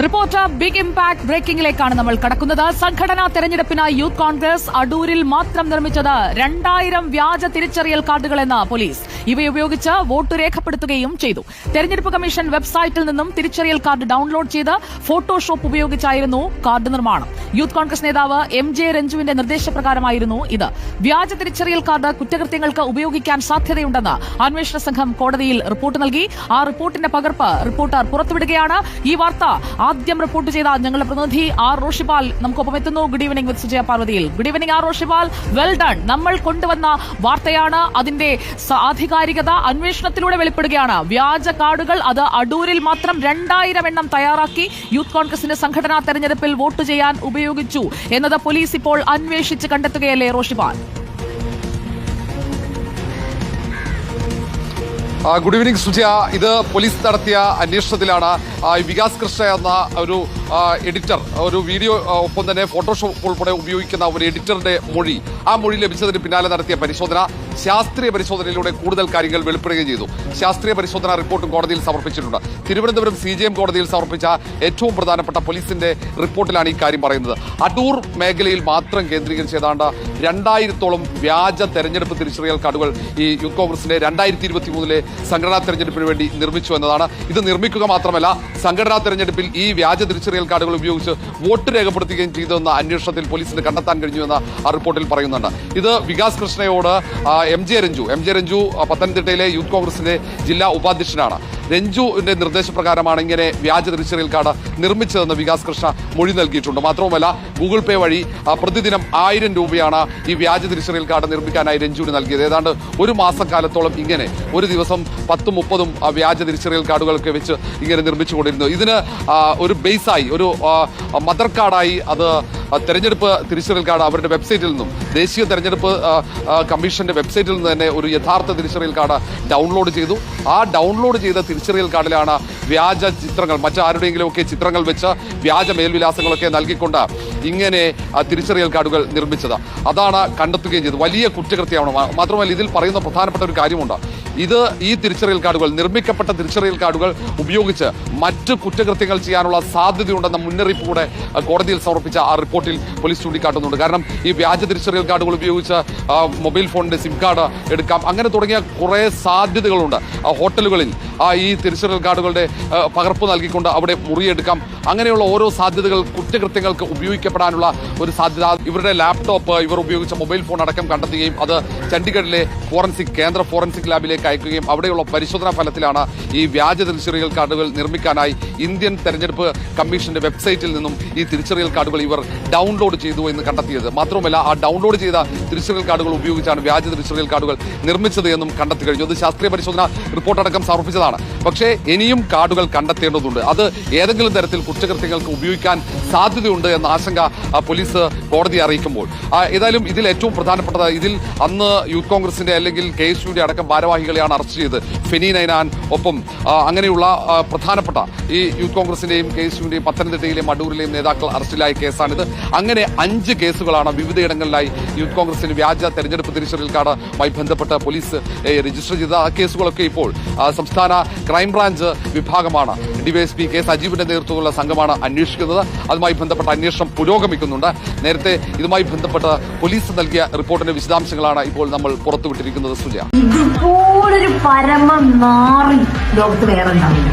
Reporter big impact ബ്രേക്കിംഗിലേക്കാണ് നമ്മൾ കടക്കുന്നത്. സംഘടനാ തെരഞ്ഞെടുപ്പിനായി യൂത്ത് കോൺഗ്രസ് അടൂരിൽ മാത്രം നിർമ്മിച്ചത് 2000 വ്യാജ തിരിച്ചറിയൽ കാർഡുകളെന്ന് പോലീസ്. ഇവയുപയോഗിച്ച് വോട്ട് രേഖപ്പെടുത്തുകയും ചെയ്തു. തെരഞ്ഞെടുപ്പ് കമ്മീഷൻ വെബ്സൈറ്റിൽ നിന്നും തിരിച്ചറിയൽ കാർഡ് ഡൌൺലോഡ് ചെയ്ത് ഫോട്ടോഷോപ്പ് ഉപയോഗിച്ചായിരുന്നു കാർഡ് നിർമ്മാണം. യൂത്ത് കോൺഗ്രസ് നേതാവ് MJ രഞ്ജുവിന്റെ നിർദ്ദേശപ്രകാരമായിരുന്നു ഇത്. വ്യാജ തിരിച്ചറിയൽ കാർഡ് കുറ്റകൃത്യങ്ങൾക്ക് ഉപയോഗിക്കാൻ സാധ്യതയുണ്ടെന്ന് അന്വേഷണ സംഘം കോടതിയിൽ റിപ്പോർട്ട് നൽകി. ആ റിപ്പോർട്ടിന്റെ പകർപ്പ് റിപ്പോർട്ടർ പുറത്തുവിടുകയാണ്. ഈ വാർത്ത ആദ്യം റിപ്പോർട്ട് ചെയ്ത ഞങ്ങളുടെ പ്രതിനിധി ആർ റോഷിപാൽ നമുക്കൊപ്പം എത്തുന്നു. ഗുഡ് ഈവനിംഗ് വിത്ത് സുജയ പാർവതിയിൽ. Good evening R Roshipal, well done. നമ്മൾ കൊണ്ടുവന്ന വാർത്തയാണ്, അതിന്റെ ആധികാരികത അന്വേഷണത്തിലൂടെ വെളിപ്പെടുകയാണ്. വ്യാജ കാർഡുകൾ അത് അടൂരിൽ മാത്രം 2000 എണ്ണം തയ്യാറാക്കി യൂത്ത് കോൺഗ്രസിന്റെ സംഘടനാ തെരഞ്ഞെടുപ്പിൽ വോട്ട് ചെയ്യാൻ ഉപയോഗിച്ചു എന്നത് പോലീസ് ഇപ്പോൾ അന്വേഷിച്ച് കണ്ടെത്തുകയല്ലേ റോഷിപാൽ? Good evening Sujaya. ഇത് പോലീസ് നടത്തിയ അന്വേഷണത്തിലാണ് വികാസ് കൃഷ്ണ എന്ന ഒരു എഡിറ്റർ, ഒരു വീഡിയോ ഒപ്പം തന്നെ ഫോട്ടോഷോപ്പ് ഉൾപ്പെടെ ഉപയോഗിക്കുന്ന ഒരു എഡിറ്ററുടെ മൊഴി, ആ മൊഴി ലഭിച്ചതിന് പിന്നാലെ നടത്തിയ പരിശോധന, ശാസ്ത്രീയ പരിശോധനയിലൂടെ കൂടുതൽ കാര്യങ്ങൾ വെളിപ്പെടുകയും ചെയ്തു. ശാസ്ത്രീയ പരിശോധനാ റിപ്പോർട്ടും കോടതിയിൽ സമർപ്പിച്ചിട്ടുണ്ട്. തിരുവനന്തപുരം CJM കോടതിയിൽ സമർപ്പിച്ച ഏറ്റവും പ്രധാനപ്പെട്ട പോലീസിന്റെ റിപ്പോർട്ടിലാണ് ഈ കാര്യം പറയുന്നത്. അടൂർ മേഖലയിൽ മാത്രം കേന്ദ്രീകരിച്ച് ഏതാണ്ട് 2000-ഓളം വ്യാജ തെരഞ്ഞെടുപ്പ് തിരിച്ചറിയൽ കാർഡുകൾ ഈ യൂത്ത് കോൺഗ്രസിന്റെ 2023 സംഘടനാ തെരഞ്ഞെടുപ്പിന് വേണ്ടി നിർമ്മിച്ചു എന്നതാണ്. ഇത് നിർമ്മിക്കുക മാത്രമല്ല, സംഘടനാ തെരഞ്ഞെടുപ്പിൽ ഈ വ്യാജ തിരിച്ചറിയൽ കാർഡുകൾ ഉപയോഗിച്ച് വോട്ട് രേഖപ്പെടുത്തുകയും ചെയ്തെന്ന അന്വേഷണത്തിൽ പോലീസിന് കണ്ടെത്താൻ കഴിഞ്ഞുവെന്ന് ആ റിപ്പോർട്ടിൽ പറയുന്നുണ്ട്. ഇത് വികാസ് കൃഷ്ണയോട് MJ രഞ്ജു പത്തനംതിട്ടയിലെ യൂത്ത് കോൺഗ്രസിന്റെ ജില്ലാ ഉപാധ്യക്ഷനാണ്. രഞ്ജുവിന്റെ നിർദ്ദേശപ്രകാരമാണ് ഇങ്ങനെ വ്യാജ തിരിച്ചറിയൽ കാർഡ് നിർമ്മിച്ചതെന്ന് വികാസ് കൃഷ്ണ മൊഴി നൽകിയിട്ടുണ്ട്. മാത്രവുമല്ല, ഗൂഗിൾ പേ വഴി പ്രതിദിനം 1000 രൂപയാണ് ഈ വ്യാജ തിരിച്ചറിയൽ കാർഡ് നിർമ്മിക്കാനായി രഞ്ജുവിന് നൽകിയത്. ഏതാണ്ട് ഒരു മാസക്കാലത്തോളം ഇങ്ങനെ ഒരു ദിവസം 10-30 വ്യാജ തിരിച്ചറിയൽ കാർഡുകളൊക്കെ വെച്ച് ഇങ്ങനെ നിർമ്മിച്ചുകൊണ്ടിരുന്നു. ഇതിന് ഒരു ബേസായി, ഒരു മദർ കാർഡായി അത് തെരഞ്ഞെടുപ്പ് തിരിച്ചറിയൽ കാർഡ് അവരുടെ വെബ്സൈറ്റിൽ നിന്നും, ദേശീയ തെരഞ്ഞെടുപ്പ് കമ്മീഷന്റെ വെബ്സൈറ്റിൽ നിന്ന് തന്നെ ഒരു യഥാർത്ഥ തിരിച്ചറിയൽ കാർഡ് ഡൗൺലോഡ് ചെയ്തു. ആ ഡൗൺലോഡ് ചെയ്ത തിരിച്ചറിയൽ കാർഡിലാണ് വ്യാജ ചിത്രങ്ങൾ, മറ്റാരുടെയെങ്കിലുമൊക്കെ ചിത്രങ്ങൾ വെച്ച് വ്യാജ മേൽവിലാസങ്ങളൊക്കെ നൽകിക്കൊണ്ട് ഇങ്ങനെ തിരിച്ചറിയൽ കാർഡുകൾ നിർമ്മിച്ചത്. അതാണ് കണ്ടെത്തുകയും ചെയ്തത്. വലിയ കുറ്റകൃത്യമാണ്. മാത്രമല്ല, ഇതിൽ പറയുന്ന പ്രധാനപ്പെട്ട ഒരു കാര്യമുണ്ട്. ഈ തിരിച്ചറിയൽ കാർഡുകൾ, നിർമ്മിക്കപ്പെട്ട തിരിച്ചറിയൽ കാർഡുകൾ ഉപയോഗിച്ച് മറ്റ് കുറ്റകൃത്യങ്ങൾ ചെയ്യാനുള്ള സാധ്യതയുണ്ടെന്ന മുന്നറിയിപ്പ് കൂടെ കോടതിയിൽ സമർപ്പിച്ച ആ റിപ്പോർട്ടിൽ പോലീസ് ചൂണ്ടിക്കാട്ടുന്നുണ്ട്. കാരണം ഈ വ്യാജ തിരിച്ചറിയൽ കാർഡുകൾ ഉപയോഗിച്ച് മൊബൈൽ ഫോണിന്റെ സിം കാർഡ് എടുക്കാം, അങ്ങനെ തുടങ്ങിയ കുറേ സാധ്യതകളുണ്ട്. ഹോട്ടലുകളിൽ ഈ തിരിച്ചറിയൽ കാർഡുകളുടെ പകർപ്പ് നൽകിക്കൊണ്ട് അവിടെ മുറിയെടുക്കാം. അങ്ങനെയുള്ള ഓരോ സാധ്യതകൾ കുറ്റകൃത്യങ്ങൾക്ക് ഉപയോഗിക്കപ്പെടാനുള്ള ഒരു സാധ്യത ഇവരുടെ ലാപ്ടോപ്പ്, ഇവർ ഉപയോഗിച്ച മൊബൈൽ ഫോൺ അടക്കം കണ്ടെത്തുകയും അത് ചണ്ഡീഗഡിലെ കേന്ദ്ര ഫോറൻസിക് ലാബിലേക്ക് അയക്കുകയും അവിടെയുള്ള പരിശോധനാ ഫലത്തിലാണ് ഈ വ്യാജ തിരിച്ചറിയൽ കാർഡുകൾ നിർമ്മിക്കാനായി ഇന്ത്യൻ തെരഞ്ഞെടുപ്പ് കമ്മീഷന്റെ വെബ്സൈറ്റിൽ നിന്നും ഈ തിരിച്ചറിയൽ കാർഡുകൾ ഇവർ ഡൗൺലോഡ് ചെയ്തു എന്ന് കണ്ടെത്തിയത്. മാത്രമല്ല, ആ ഡൗൺലോഡ് ചെയ്ത തിരിച്ചറിയൽ കാർഡുകൾ ഉപയോഗിച്ചാണ് വ്യാജ തിരിച്ചറിയൽ കാർഡുകൾ നിർമ്മിച്ചത് എന്നും കണ്ടെത്തി കഴിഞ്ഞു. അത് ശാസ്ത്രീയ പരിശോധന റിപ്പോർട്ടടക്കം സമർപ്പിച്ചതാണ്. പക്ഷേ ഇനിയും കാർഡുകൾ കണ്ടെത്തേണ്ടതുണ്ട്. അത് ഏതെങ്കിലും തരത്തിൽ കുറ്റകൃത്യങ്ങൾക്ക് ഉപയോഗിക്കാൻ സാധ്യതയുണ്ട് എന്ന ആശങ്ക പോലീസ് കോടതിയെ അറിയിക്കുമ്പോൾ, ഏതായാലും ഇതിൽ ഏറ്റവും പ്രധാനപ്പെട്ടത്, ഇതിൽ അന്ന് യൂത്ത് കോൺഗ്രസിന്റെ അല്ലെങ്കിൽ KSUവിന്റെ അടക്കം ഭാരവാഹികളെയാണ് അറസ്റ്റ് ചെയ്തത്. ഫെനി നൈനാൻ ഒപ്പം അങ്ങനെയുള്ള പ്രധാനപ്പെട്ട ഈ യൂത്ത് കോൺഗ്രസിന്റെയും KSUവിന്റെയും പത്തനംതിട്ടയിലെയും അടൂരിലെയും നേതാക്കൾ അറസ്റ്റിലായ കേസാണിത്. അങ്ങനെ 5 കേസുകളാണ് വിവിധയിടങ്ങളിലായി യൂത്ത് കോൺഗ്രസിന് വ്യാജ തെരഞ്ഞെടുപ്പ് തിരിച്ചറിയൽ കാർഡുമായി ബന്ധപ്പെട്ട് പോലീസ് രജിസ്റ്റർ ചെയ്ത. ആ കേസുകളൊക്കെ ഇപ്പോൾ സംസ്ഥാന ക്രൈംബ്രാഞ്ച് വിഭാഗമാണ്, DYSP K സജീവിന്റെ നേതൃത്വത്തിലുള്ള സംഘമാണ് അന്വേഷിക്കുന്നത്. അതുമായി ബന്ധപ്പെട്ട അന്വേഷണം പുരോഗമിക്കുന്നുണ്ട്. നേരത്തെ ഇതുമായി ബന്ധപ്പെട്ട് പോലീസ് നൽകിയ റിപ്പോർട്ടിന്റെ വിശദാംശങ്ങളാണ് ഇപ്പോൾ നമ്മൾ പുറത്തുവിട്ടിരിക്കുന്നത്. സുജയ, ഇതുപോലൊരു പരമ നാറി ലോകത്ത് വേറെ ഉണ്ടാവില്ല.